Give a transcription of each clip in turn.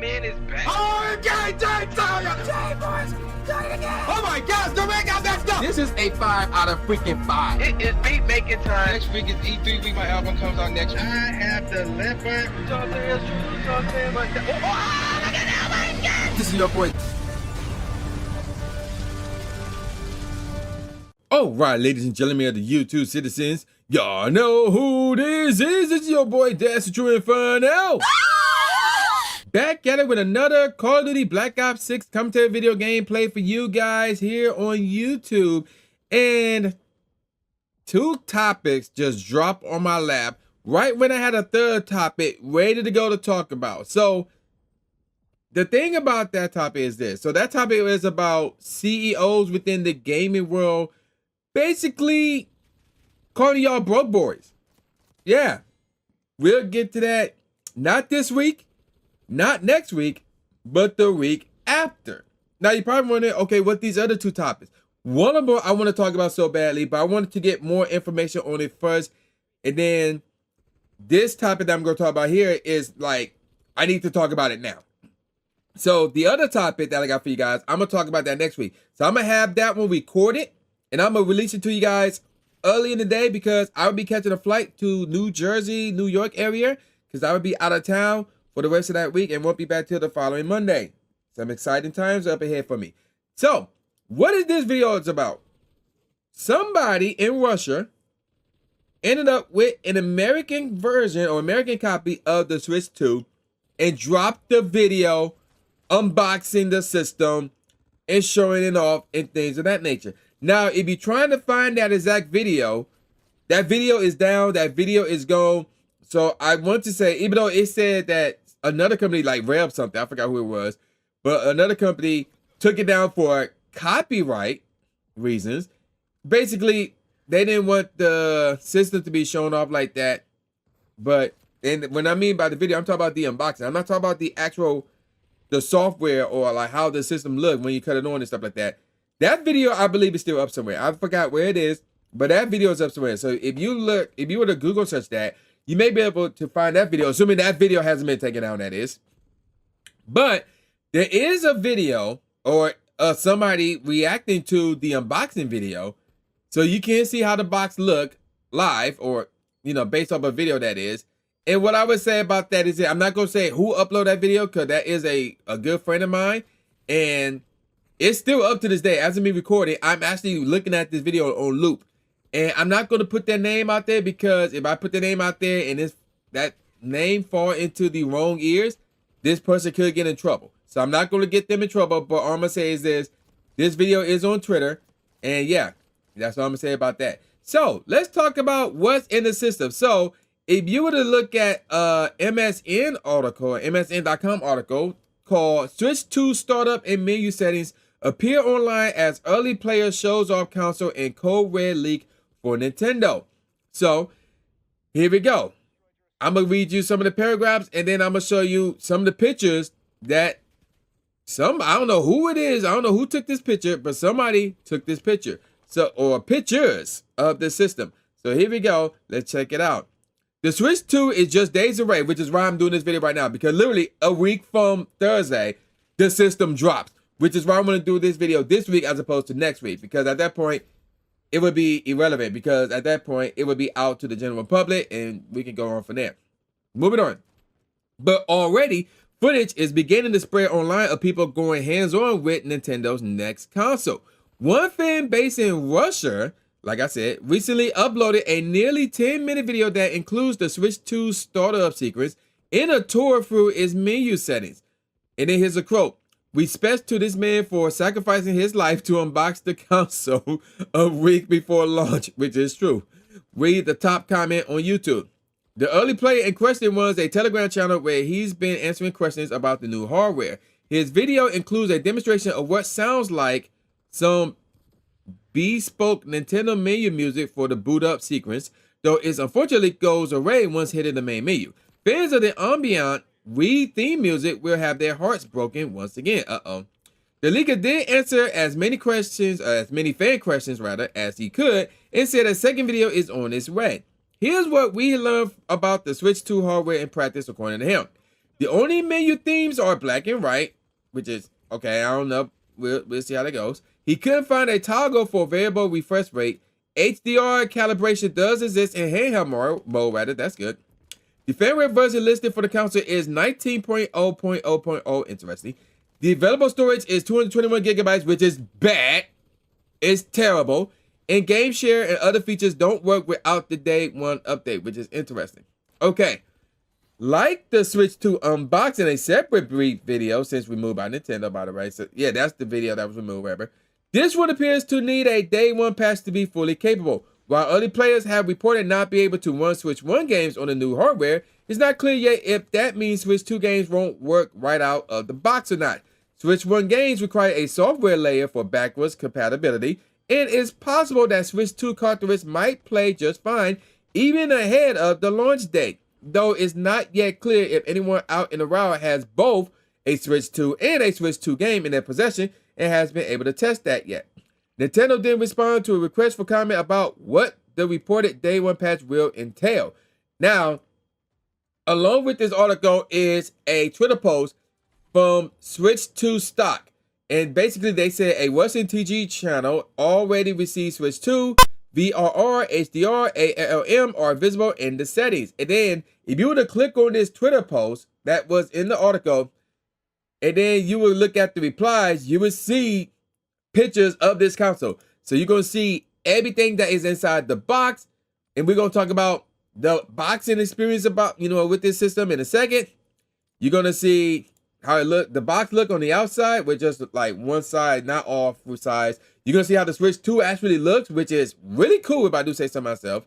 man is back. Oh, okay, boys. Oh my gosh, the man got that stuff. This is a 5 out of freaking 5. It is beat making time. Next week is E3 week. My album comes out next week. I have the leopard. You know what I'm saying? You know what I'm saying? But look at that, my God. This is your boy. All right, ladies and gentlemen of the YouTube citizens, y'all know who this is. It's your boy, That's the True Inferno. Back at it with another Call of Duty Black Ops 6 commentary video gameplay for you guys here on YouTube. And 2 topics just dropped on my lap right when I had a 3rd topic ready to go to talk about. So the thing about that topic is this. So that topic is about CEOs within the gaming world basically calling y'all broke boys. Yeah, we'll get to that not this week, not next week, but the week after. Now you're probably wondering, okay, what these other 2 topics? One of them I want to talk about so badly, but I wanted to get more information on it first. And then this topic that I'm going to talk about here is like, I need to talk about it now. So the other topic that I got for you guys, I'm going to talk about that next week. So I'm going to have that one recorded and I'm going to release it to you guys early in the day because I will be catching a flight to New Jersey, New York area because I will be out of town for the rest of that week and won't be back till the following Monday. Some exciting times up ahead for me. So what is this video about? Somebody in Russia ended up with an American version or American copy of the Switch 2 and dropped the video unboxing the system and showing it off and things of that nature. Now, if you're trying to find that exact video, that video is down, that video is gone. So I want to say, even though it said that another company like Rev something, I forgot who it was, but another company took it down for copyright reasons. Basically, they didn't want the system to be shown off like that. But and when I mean by the video, I'm talking about the unboxing. I'm not talking about the actual, the software or like how the system looked when you cut it on and stuff like that. That video, I believe, is still up somewhere. I forgot where it is, but that video is up somewhere. So if you look, if you were to Google search that, you may be able to find that video, assuming that video hasn't been taken down, that is. But there is a video or somebody reacting to the unboxing video. So you can see how the box look live or, you know, based off a video that is. And what I would say about that is that I'm not going to say who uploaded that video because that is a good friend of mine. And it's still up to this day. As of me recording, I'm actually looking at this video on loop. And I'm not going to put their name out there because if I put their name out there and that name fall into the wrong ears, this person could get in trouble. So I'm not going to get them in trouble. But all I'm going to say is this video is on Twitter. And yeah, that's all I'm going to say about that. So let's talk about what's in the system. So if you were to look at MSN article, MSN.com article called Switch 2 Startup and Menu Settings appear online as early player shows off console and code red leak for Nintendo. So here we go. I'm going to read you some of the paragraphs and then I'm going to show you some of the pictures that I don't know who it is. I don't know who took this picture, but somebody took this picture. So, or pictures of the system. So here we go. Let's check it out. The Switch 2 is just days away, which is why I'm doing this video right now, because literally a week from Thursday, the system drops, which is why I'm going to do this video this week as opposed to next week, because at that point, it would be irrelevant, because at that point, it would be out to the general public, and we can go on from there. Moving on. But already, footage is beginning to spread online of people going hands-on with Nintendo's next console. One fan based in Russia, like I said, recently uploaded a nearly 10-minute video that includes the Switch 2 startup sequence in a tour through its menu settings. And then here's a quote. Respect to this man for sacrificing his life to unbox the console a week before launch, which is true. Read the top comment on YouTube. The early player in question runs a Telegram channel where he's been answering questions about the new hardware. His video includes a demonstration of what sounds like some bespoke Nintendo menu music for the boot up sequence, though it unfortunately goes away once hitting the main menu. Fans of the ambient Wii theme music will have their hearts broken once again. The leaker did answer as many fan questions as he could, and said a second video is on its way. Here's what we learned about the Switch 2 hardware in practice, according to him. The only menu themes are black and white, which is okay. I don't know. We'll see how that goes. He couldn't find a toggle for variable refresh rate. HDR calibration does exist in handheld mode, rather. That's good. The firmware version listed for the console is 19.0.0.0. Interesting. The available storage is 221 gigabytes, which is bad. It's terrible. And game share and other features don't work without the day one update, which is interesting. Okay. Like the Switch 2 unboxing, a separate brief video since removed by Nintendo, by the way. So yeah, that's the video that was removed, whatever. This one appears to need a day one patch to be fully capable. While early players have reported not being able to run Switch 1 games on the new hardware, it's not clear yet if that means Switch 2 games won't work right out of the box or not. Switch 1 games require a software layer for backwards compatibility, and it's possible that Switch 2 cartridges might play just fine even ahead of the launch date, though it's not yet clear if anyone out in the wild has both a Switch 2 and a Switch 2 game in their possession and has been able to test that yet. Nintendo didn't respond to a request for comment about what the reported day one patch will entail. Now, along with this article is a Twitter post from Switch 2 stock. And basically they said a Western TG channel already received Switch 2, VRR, HDR, ALM are visible in the settings. And then if you were to click on this Twitter post that was in the article, and then you will look at the replies, you will see pictures of this console. So you're going to see everything that is inside the box. And we're going to talk about the boxing experience about, with this system in a second. You're going to see how it look, the box look on the outside with just like one side, not all four sides. You're going to see how the Switch 2 actually looks, which is really cool if I do say so myself.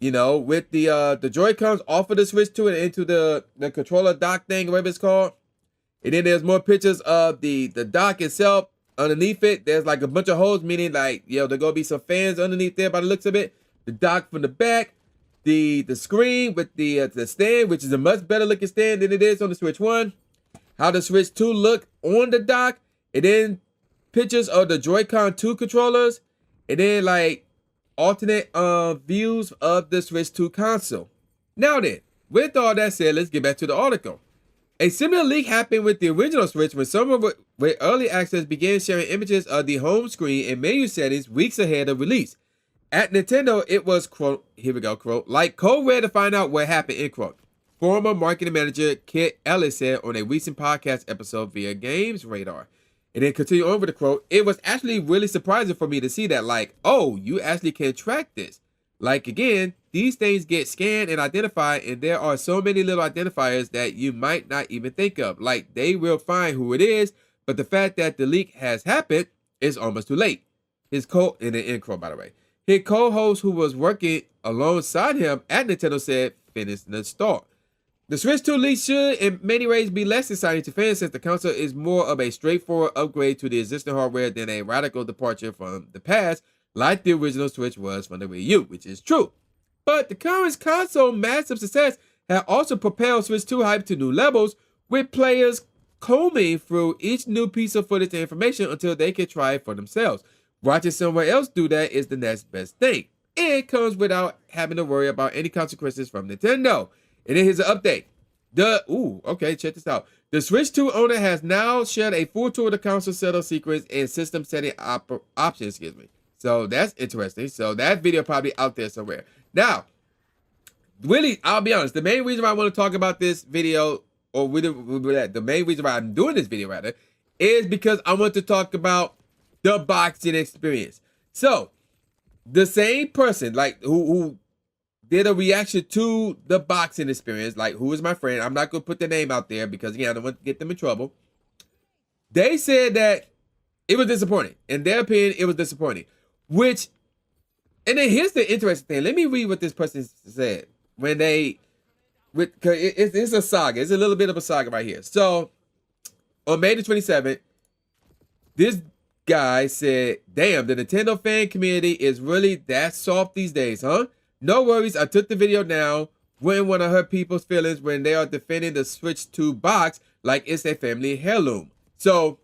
With the Joy-Cons off of the Switch 2 and into the controller dock thing, whatever it's called. And then there's more pictures of the dock itself. Underneath it, there's like a bunch of holes, meaning like, there's going to be some fans underneath there by the looks of it. The dock from the back, the screen with the stand, which is a much better looking stand than it is on the Switch 1. How the Switch 2 look on the dock. And then pictures of the Joy-Con 2 controllers. And then like alternate views of the Switch 2 console. Now then, with all that said, let's get back to the article. A similar leak happened with the original Switch when someone with early access began sharing images of the home screen and menu settings weeks ahead of release. At Nintendo, it was, quote, here we go, quote, like code red to find out what happened, end quote. Former marketing manager Kit Ellis said on a recent podcast episode via Games Radar. And then continue on with the quote, it was actually really surprising for me to see that, like, oh, you actually can track this. Like, again, these things get scanned and identified, and there are so many little identifiers that you might not even think of. Like, they will find who it is, but the fact that the leak has happened is almost too late. In the end quote, by the way. His co-host who was working alongside him at Nintendo said, finish the start. The Switch 2 leak should in many ways be less exciting to fans since the console is more of a straightforward upgrade to the existing hardware than a radical departure from the past, like the original Switch was from the Wii U, which is true. But the current console massive success has also propelled Switch 2 hype to new levels, with players combing through each new piece of footage and information until they can try it for themselves. Watching someone else do that is the next best thing. It comes without having to worry about any consequences from Nintendo. And then here's an update. Check this out. The Switch 2 owner has now shared a full tour of the console setup sequence and system setting options, So that's interesting. So that video probably out there somewhere. Now, really, I'll be honest. The main reason why I want to talk about this video, the main reason why I'm doing this video, rather, is because I want to talk about the boxing experience. So, the same person, like, who did a reaction to the boxing experience, like, who is my friend? I'm not going to put the name out there because, again, I don't want to get them in trouble. They said that it was disappointing. In their opinion, it was disappointing. And then here's the interesting thing. Let me read what this person said when cause it's a saga. It's a little bit of a saga right here. So on May the 27th, this guy said, damn, the Nintendo fan community is really that soft these days, huh? No worries. I took the video down. Wouldn't want to hurt people's feelings when they are defending the Switch 2 box like it's a family heirloom. So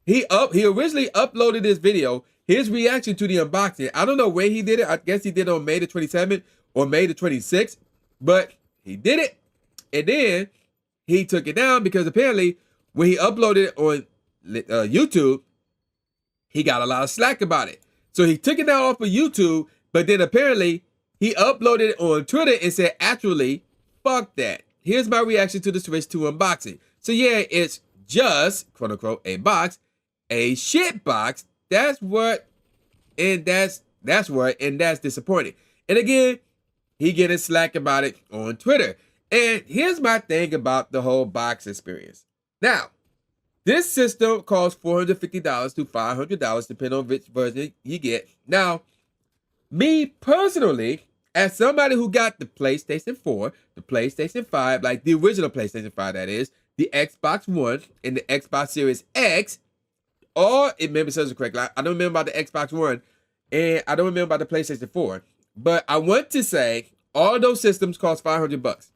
he originally uploaded this video, his reaction to the unboxing. I don't know where he did it. I guess he did it on May the 27th or May the 26th, but he did it. And then he took it down because apparently when he uploaded it on YouTube, he got a lot of slack about it. So he took it down off of YouTube, but then apparently he uploaded it on Twitter and said, actually, fuck that. Here's my reaction to the Switch 2 unboxing. So yeah, it's just, quote unquote, a box, a shit box. That's disappointing. And again, he getting slack about it on Twitter. And here's my thing about the whole box experience. Now, this system costs $450 to $500, depending on which version you get. Now, me personally, as somebody who got the PlayStation 4, the PlayStation 5, like the original PlayStation 5 that is, the Xbox One, and the Xbox Series X, or it maybe says it correctly. I don't remember about the Xbox One, and I don't remember about the PlayStation 4. But I want to say all those systems cost $500.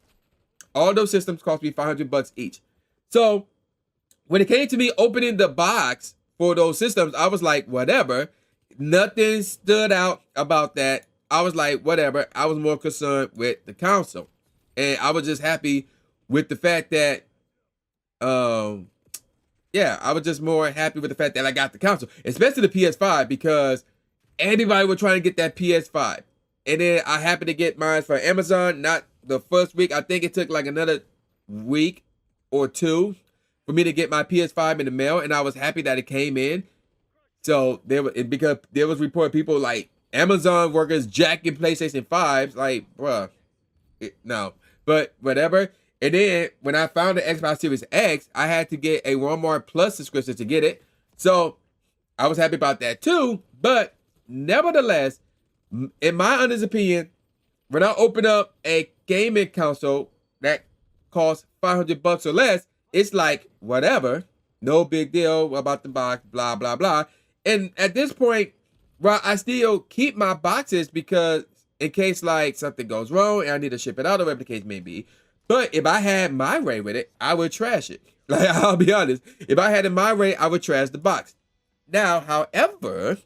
All those systems cost me $500 each. So when it came to me opening the box for those systems, I was like, whatever. Nothing stood out about that. I was like, whatever. I was more concerned with the console. And I was just happy with the fact that, I was just more happy with the fact that I got the console, especially the PS5, because everybody was trying to get that PS5. And then I happened to get mine from Amazon, not the first week. I think it took like another week or two for me to get my PS5 in the mail, and I was happy that it came in. So because there was reported people like Amazon workers jacking PlayStation 5s, like, bruh, no. But whatever. And then when I found the Xbox Series X, I had to get a Walmart Plus subscription to get it. So I was happy about that too. But nevertheless, in my honest opinion, when I open up a gaming console that costs $500 or less, it's like, whatever, no big deal about the box, blah, blah, blah. And at this point, well, I still keep my boxes because in case like something goes wrong and I need to ship it out or whatever the case may be. But if I had my way with it, I would trash it. Like, I'll be honest. If I had it my way, I would trash the box. Now, however,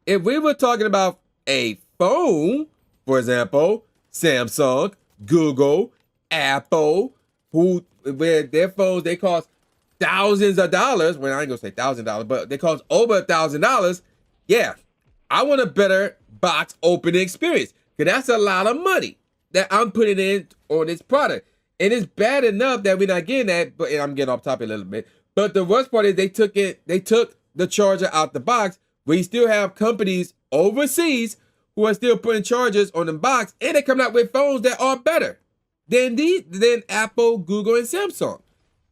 if we were talking about a phone, for example, Samsung, Google, Apple, where their phones, they cost thousands of dollars. Well, I ain't gonna say $1,000, but they cost over $1,000. Yeah, I want a better box opening experience, because that's a lot of money that I'm putting in on this product. And it's bad enough that we're not getting that, but I'm getting off topic a little bit. But the worst part is they took the charger out the box, where you still have companies overseas who are still putting chargers on the box, and they come out with phones that are better than Apple, Google, and Samsung.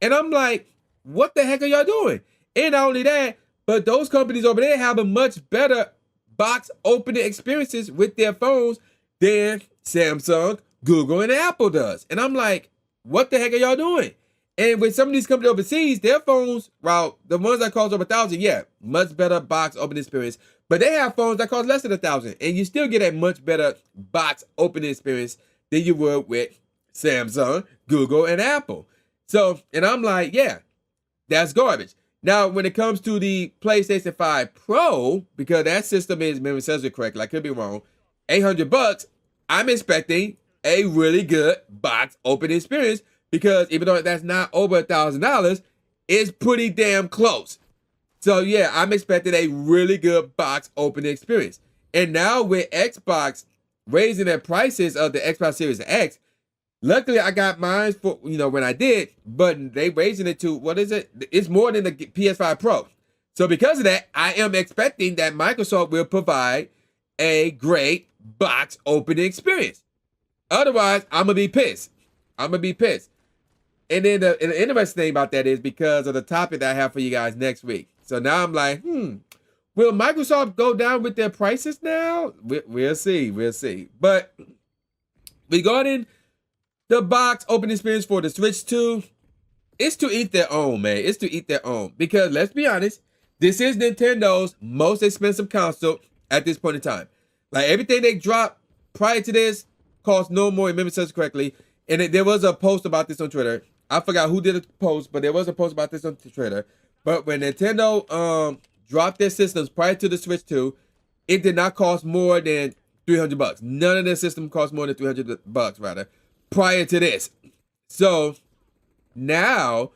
And I'm like, what the heck are y'all doing? And not only that, but those companies over there have a much better box opening experiences with their phones than Samsung, Google, and Apple does. And I'm like, what the heck are y'all doing? And with some of these companies overseas, their phones, well, the ones that cost over $1,000, yeah, much better box opening experience. But they have phones that cost less than $1,000, and you still get a much better box opening experience than you would with Samsung, Google, and Apple. So, and I'm like, yeah, that's garbage. Now, when it comes to the PlayStation 5 Pro, because that system is, maybe says it correctly, I could be wrong, $800, I'm expecting a really good box opening experience, because even though that's not over $1,000, it's pretty damn close. So yeah, I'm expecting a really good box opening experience. And now with Xbox raising their prices of the Xbox Series X, luckily I got mine for, when I did, but they raising it to, what is it? It's more than the PS5 Pro. So because of that, I am expecting that Microsoft will provide a great box opening experience. Otherwise, I'm going to be pissed. And then the interesting thing about that is because of the topic that I have for you guys next week. So now I'm like, will Microsoft go down with their prices now? We'll see. But regarding the box opening experience for the Switch 2, it's to eat their own, man. It's to eat their own. Because let's be honest, this is Nintendo's most expensive console at this point in time. Like, everything they dropped prior to this cost no more, if memory serves correctly. And there was a post about this on Twitter. I forgot who did the post, but there was a post about this on Twitter. But when Nintendo dropped their systems prior to the Switch 2, it did not cost more than $300. None of their systems cost more than $300, rather, prior to this. So now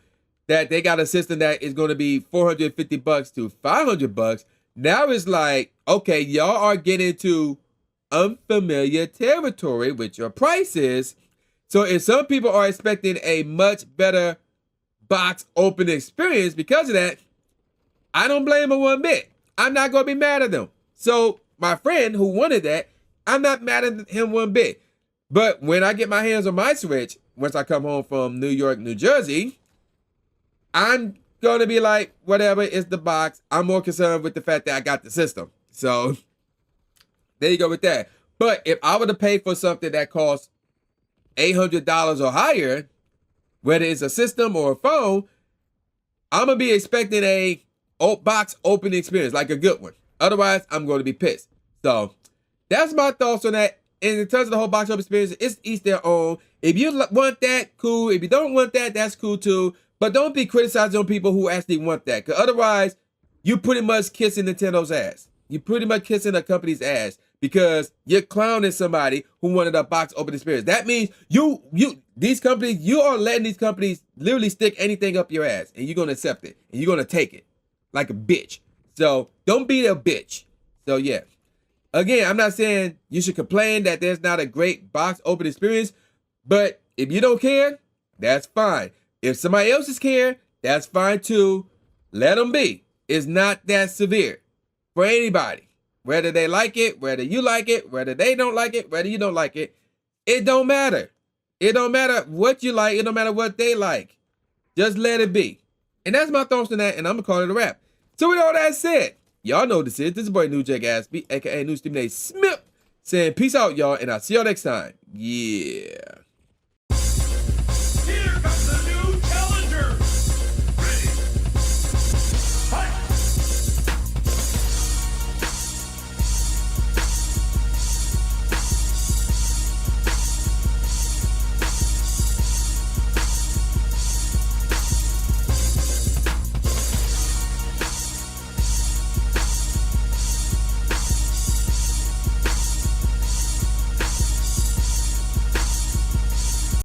that they got a system that is going to be $450 to $500, now it's like, okay, y'all are getting into unfamiliar territory with your prices. So if some people are expecting a much better box opening experience because of that, I don't blame them one bit. I'm not going to be mad at them. So my friend who wanted that, I'm not mad at him one bit. But when I get my hands on my Switch, once I come home from New York, New Jersey, I'm going to be like, whatever, it's the box. I'm more concerned with the fact that I got the system. So there you go with that. But if I were to pay for something that costs $800 or higher, whether it's a system or a phone, I'm going to be expecting a box opening experience, like a good one. Otherwise, I'm going to be pissed. So that's my thoughts on that. And in terms of the whole box opening experience, it's each their own. If you want that, cool. If you don't want that, that's cool too. But don't be criticizing on people who actually want that. Because otherwise, you pretty much kissing Nintendo's ass. You pretty much kissing a company's ass because you're clowning somebody who wanted a box opening experience. That means you are letting these companies literally stick anything up your ass, and you're going to accept it. And you're going to take it like a bitch. So don't be a bitch. So yeah. Again, I'm not saying you should complain that there's not a great box opening experience, but if you don't care, that's fine. If somebody else is caring, that's fine too. Let them be. It's not that severe for anybody. Whether they like it, whether you like it, whether they don't like it, whether you don't like it, it don't matter. It don't matter what you like. It don't matter what they like. Just let it be. And that's my thoughts on that, and I'm going to call it a wrap. So with all that said, y'all know this is. This is boy New Jake Aspie, a.k.a. New Stephen A. Smith, saying peace out, y'all, and I'll see y'all next time. Yeah.